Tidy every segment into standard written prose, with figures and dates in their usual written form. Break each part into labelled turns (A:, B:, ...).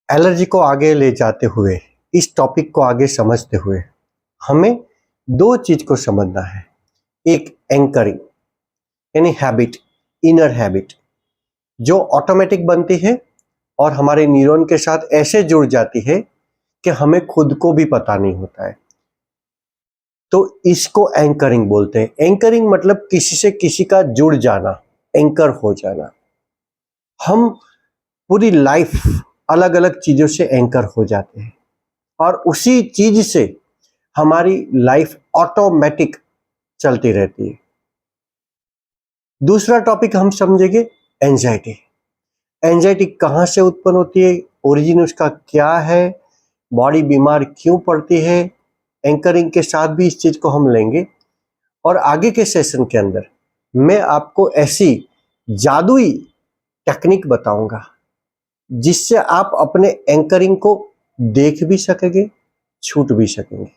A: Allergy को आगे ले जाते हुए, इस टॉपिक को आगे समझते हुए हमें दो चीज को समझना है। एक एंकरिंग यानी हैबिट, इनर हैबिट जो ऑटोमेटिक बनती है और हमारे न्यूरॉन के साथ ऐसे जुड़ जाती है कि हमें खुद को भी पता नहीं होता है। तो इसको एंकरिंग बोलते हैं। एंकरिंग मतलब किसी से किसी का जुड़ जाना, एंकर हो जाना। हम पूरी लाइफ अलग अलग चीजों से एंकर हो जाते हैं और उसी चीज से हमारी लाइफ ऑटोमेटिक चलती रहती है। दूसरा टॉपिक हम समझेंगे एंजाइटी। एंजाइटी कहाँ से उत्पन्न होती है, ओरिजिन उसका क्या है, बॉडी बीमार क्यों पड़ती है। एंकरिंग के साथ भी इस चीज को हम लेंगे और आगे के सेशन के अंदर मैं आपको ऐसी जादुई टेक्निक बताऊंगा जिससे आप अपने एंकरिंग को देख भी सकेंगे, छूट भी सकेंगे।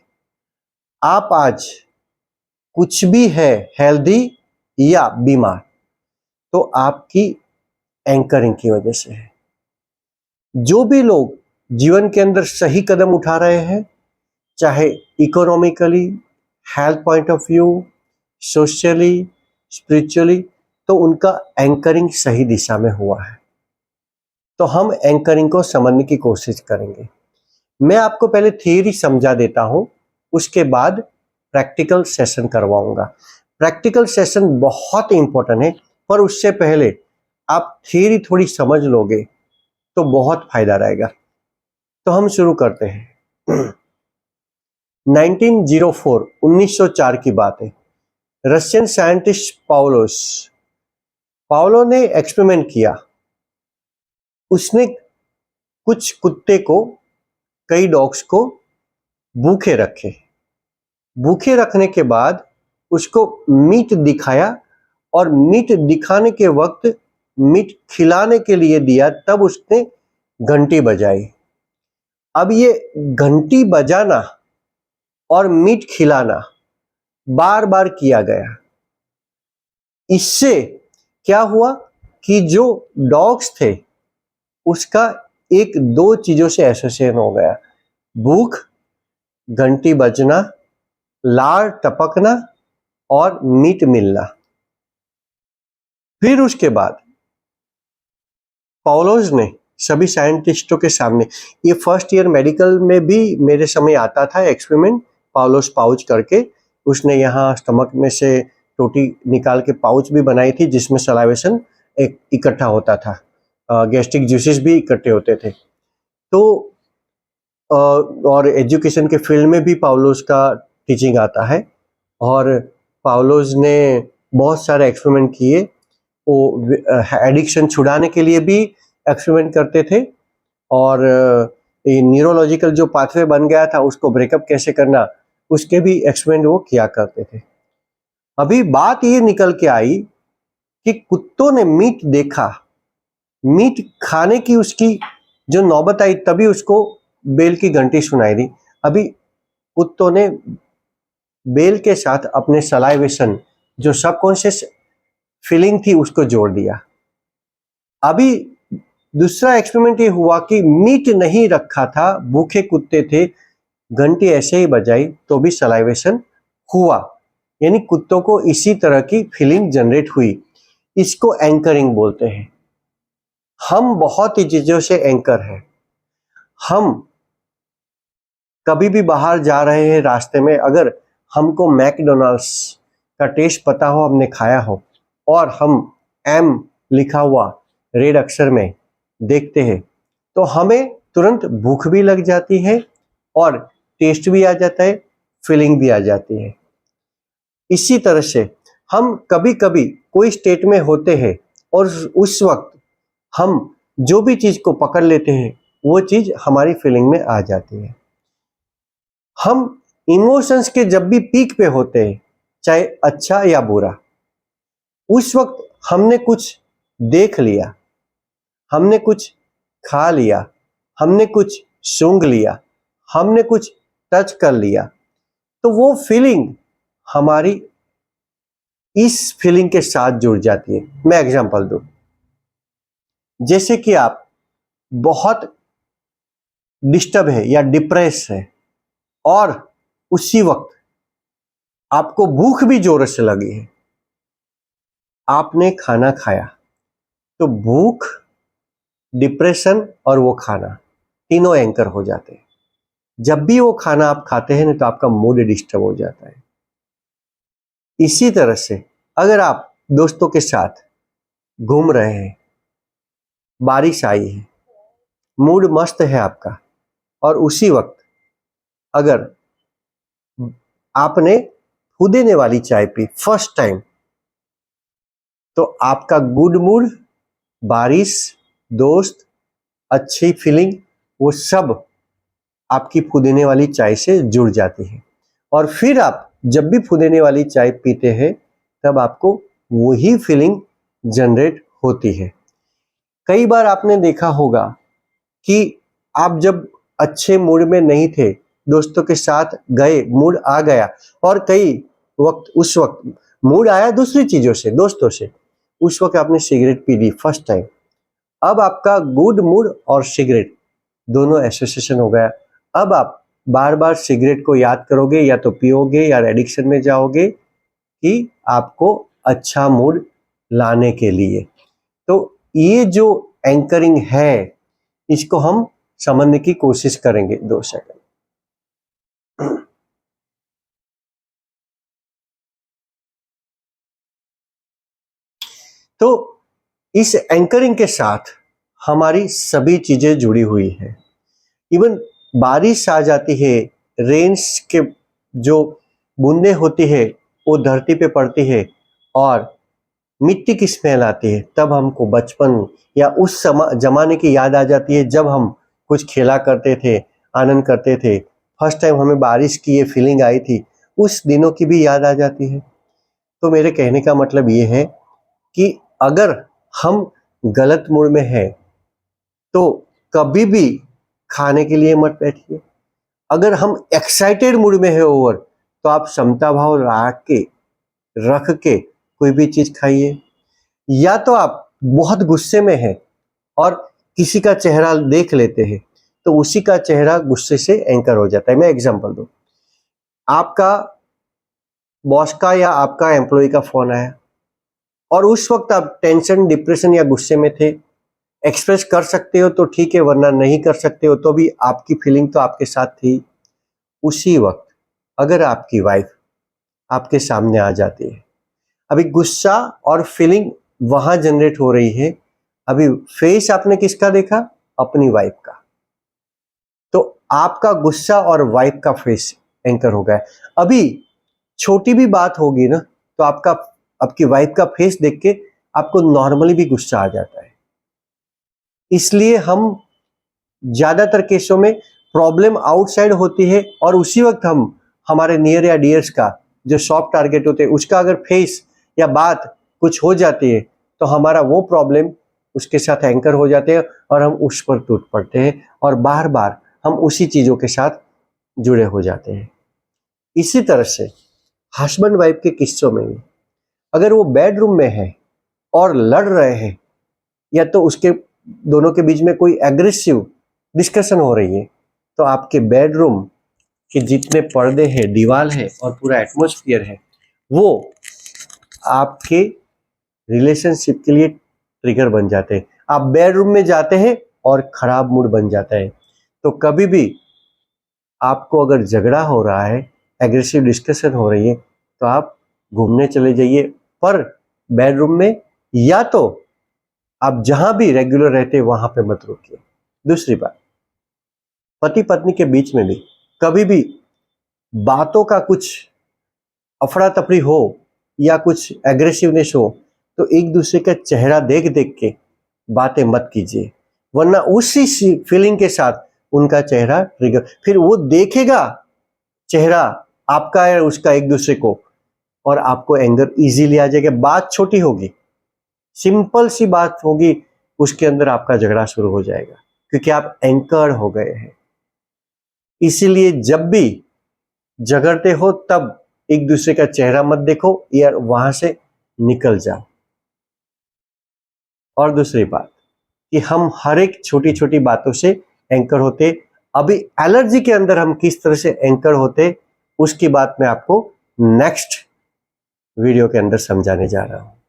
A: आप आज कुछ भी है हेल्दी या बीमार तो आपकी एंकरिंग की वजह से है। जो भी लोग जीवन के अंदर सही कदम उठा रहे हैं, चाहे economically, health point of view, socially, spiritually, तो उनका एंकरिंग सही दिशा में हुआ है। तो हम एंकरिंग को समझने की कोशिश करेंगे। मैं आपको पहले थियरी समझा देता हूं, उसके बाद प्रैक्टिकल सेशन करवाऊंगा। प्रैक्टिकल सेशन बहुत इंपॉर्टेंट है, पर उससे पहले आप थियरी थोड़ी समझ लोगे तो बहुत फायदा रहेगा। तो हम शुरू करते हैं। 1904 की बात है। रशियन साइंटिस्ट पावलो ने एक्सपेरिमेंट किया। उसने कुछ कुत्ते को, कई डॉग्स को भूखे रखे। भूखे रखने के बाद उसको मीट दिखाया और मीट दिखाने के वक्त मीट खिलाने के लिए दिया, तब उसने घंटी बजाई। अब ये घंटी बजाना और मीट खिलाना बार बार किया गया। इससे क्या हुआ कि जो डॉग्स थे उसका एक दो चीजों से एसोसिएशन हो गया, भूख, घंटी बजना, लार टपकना और मीट मिलना। फिर उसके बाद पाउलोस ने सभी साइंटिस्टों के सामने, ये फर्स्ट ईयर मेडिकल में भी मेरे समय आता था एक्सपेरिमेंट, पाउलोस पाउच करके, उसने यहाँ स्टमक में से टोटी निकाल के पाउच भी बनाई थी जिसमें सलाइवेशन एक इकट्ठा होता था, गैस्ट्रिक जूसेस भी इकट्ठे होते थे। तो और एजुकेशन के फील्ड में भी पाउलोस का टीचिंग आता है और पाउलोस ने बहुत सारे एक्सपेरिमेंट किए। वो एडिक्शन छुड़ाने के लिए भी एक्सपेरिमेंट करते थे और न्यूरोलॉजिकल जो पाथवे बन गया था उसको ब्रेकअप कैसे करना, उसके भी एक्सपेरिमेंट वो किया करते थे। अभी बात ये निकल के आई कि कुत्तों ने मीट देखा, मीट खाने की उसकी जो नौबत आई तभी उसको बेल की घंटी सुनाई दी। अभी कुत्तों ने बेल के साथ अपने सलाइवेशन, जो सबकॉन्शियस फीलिंग थी, उसको जोड़ दिया। अभी दूसरा एक्सपेरिमेंट ये हुआ कि मीट नहीं रखा था, भूखे कुत्ते थे, घंटी ऐसे ही बजाई तो भी सलाइवेशन हुआ, यानी कुत्तों को इसी तरह की फीलिंग जनरेट हुई। इसको एंकरिंग बोलते हैं। हम बहुत ही चीजों से एंकर हैं। हम कभी भी बाहर जा रहे हैं, रास्ते में अगर हमको मैकडोनाल्ड्स का टेस्ट पता हो, हमने खाया हो और हम एम लिखा हुआ रेड अक्षर में देखते हैं तो हमें तुरंत भूख भी लग जाती है और टेस्ट भी आ जाता है, फीलिंग भी आ जाती है। इसी तरह से हम कभी कभी कोई स्टेट में होते हैं और उस वक्त हम जो भी चीज को पकड़ लेते हैं वो चीज हमारी फीलिंग में आ जाती है। हम इमोशंस के जब भी पीक पे होते हैं, चाहे अच्छा या बुरा, उस वक्त हमने कुछ देख लिया, हमने कुछ खा लिया, हमने कुछ सूंघ लिया, हमने कुछ टच कर लिया, तो वो फीलिंग हमारी इस फीलिंग के साथ जुड़ जाती है। मैं एग्जांपल दूं, जैसे कि आप बहुत डिस्टर्ब है या डिप्रेस है और उसी वक्त आपको भूख भी जोर से लगी है, आपने खाना खाया, तो भूख, डिप्रेशन और वो खाना तीनों एंकर हो जाते हैं। जब भी वो खाना आप खाते हैं ना तो आपका मूड डिस्टर्ब हो जाता है। इसी तरह से अगर आप दोस्तों के साथ घूम रहे हैं, बारिश आई है, मूड मस्त है आपका, और उसी वक्त अगर आपने पुदीने वाली चाय पी फर्स्ट टाइम, तो आपका गुड मूड, बारिश, दोस्त, अच्छी फीलिंग, वो सब आपकी पुदीने वाली चाय से जुड़ जाती है। और फिर आप जब भी पुदीने वाली चाय पीते हैं तब आपको वही फीलिंग जनरेट होती है। कई बार आपने देखा होगा कि आप जब अच्छे मूड में नहीं थे, दोस्तों के साथ गए, मूड आ गया, और कई वक्त उस वक्त मूड आया दूसरी चीजों से, दोस्तों से, उस वक्त आपने सिगरेट पी ली फर्स्ट टाइम। अब आपका गुड मूड और सिगरेट दोनों एसोसिएशन हो गया। अब आप बार बार सिगरेट को याद करोगे, या तो पियोगे या एडिक्शन में जाओगे कि आपको अच्छा मूड लाने के लिए। तो ये जो एंकरिंग है, इसको हम समझने की कोशिश करेंगे 2 सेकंड। तो इस एंकरिंग के साथ हमारी सभी चीजें जुड़ी हुई है। इवन बारिश आ जाती है, रेन्स के जो बूंदे होती है वो धरती पे पड़ती है और मिट्टी की स्मेल आती है, तब हमको बचपन या उस जमाने की याद आ जाती है जब हम कुछ खेला करते थे, आनंद करते थे। फर्स्ट टाइम हमें बारिश की ये फीलिंग आई थी, उस दिनों की भी याद आ जाती है। तो मेरे कहने का मतलब ये है कि अगर हम गलत मूड में हैं तो कभी भी खाने के लिए मत बैठिए। अगर हम एक्साइटेड मूड में है ओवर, तो आप समता भाव रख के कोई भी चीज खाइए। या तो आप बहुत गुस्से में हैं और किसी का चेहरा देख लेते हैं, तो उसी का चेहरा गुस्से से एंकर हो जाता है। मैं एग्जांपल दूं, आपका बॉस का या आपका एम्प्लॉय का फोन आया और उस वक्त आप टेंशन, डिप्रेशन या गुस्से में थे। एक्सप्रेस कर सकते हो तो ठीक है, वरना नहीं कर सकते हो तो भी आपकी फीलिंग तो आपके साथ थी। उसी वक्त अगर आपकी वाइफ आपके सामने आ जाती है, अभी गुस्सा और फीलिंग वहां जनरेट हो रही है, अभी फेस आपने किसका देखा? अपनी वाइफ का। तो आपका गुस्सा और वाइफ का फेस एंकर हो गया। अभी छोटी भी बात होगी ना, तो आपकी वाइफ का फेस देख के आपको नॉर्मली भी गुस्सा आ जाता है। इसलिए हम ज्यादातर केसों में प्रॉब्लम आउटसाइड होती है और उसी वक्त हम हमारे नियर या डियर्स का जो सॉफ्ट टारगेट होते हैं उसका अगर फेस या बात कुछ हो जाती है, तो हमारा वो प्रॉब्लम उसके साथ एंकर हो जाते हैं और हम उस पर टूट पड़ते हैं और बार बार हम उसी चीजों के साथ जुड़े हो जाते हैं। इसी तरह से हस्बैंड वाइफ के किस्सों में भी अगर वो बेडरूम में है और लड़ रहे हैं, या तो उसके दोनों के बीच में कोई एग्रेसिव डिस्कशन हो रही है, तो आपके बेडरूम के जितने पर्दे हैं, दीवार है और पूरा एटमॉस्फेयर है, वो आपके रिलेशनशिप के लिए ट्रिगर बन जाते हैं। आप बेडरूम में जाते हैं और खराब मूड बन जाता है। तो कभी भी आपको अगर झगड़ा हो रहा है, एग्रेसिव डिस्कशन हो रही है, तो आप घूमने चले जाइए, पर बेडरूम में, या तो आप जहां भी रेगुलर रहते हैं वहां पे मत रुकिए। दूसरी बात, पति पत्नी के बीच में भी कभी भी बातों का कुछ अफड़ा तफड़ी हो या कुछ एग्रेसिवनेस हो, तो एक दूसरे का चेहरा देख देख के बातें मत कीजिए, वरना उसी फीलिंग के साथ उनका चेहरा ट्रिगर, फिर वो देखेगा चेहरा आपका या उसका एक दूसरे को, और आपको एंगर इजीली आ जाएगा। बात छोटी होगी, सिंपल सी बात होगी, उसके अंदर आपका झगड़ा शुरू हो जाएगा, क्योंकि आप एंकर हो गए हैं। इसीलिए जब भी झगड़ते हो तब एक दूसरे का चेहरा मत देखो या वहां से निकल जाओ। और दूसरी बात कि हम हर एक छोटी छोटी बातों से एंकर होते, अभी एलर्जी के अंदर हम किस तरह से एंकर होते, उसकी बात मैं आपको नेक्स्ट वीडियो के अंदर समझाने जा रहा हूं।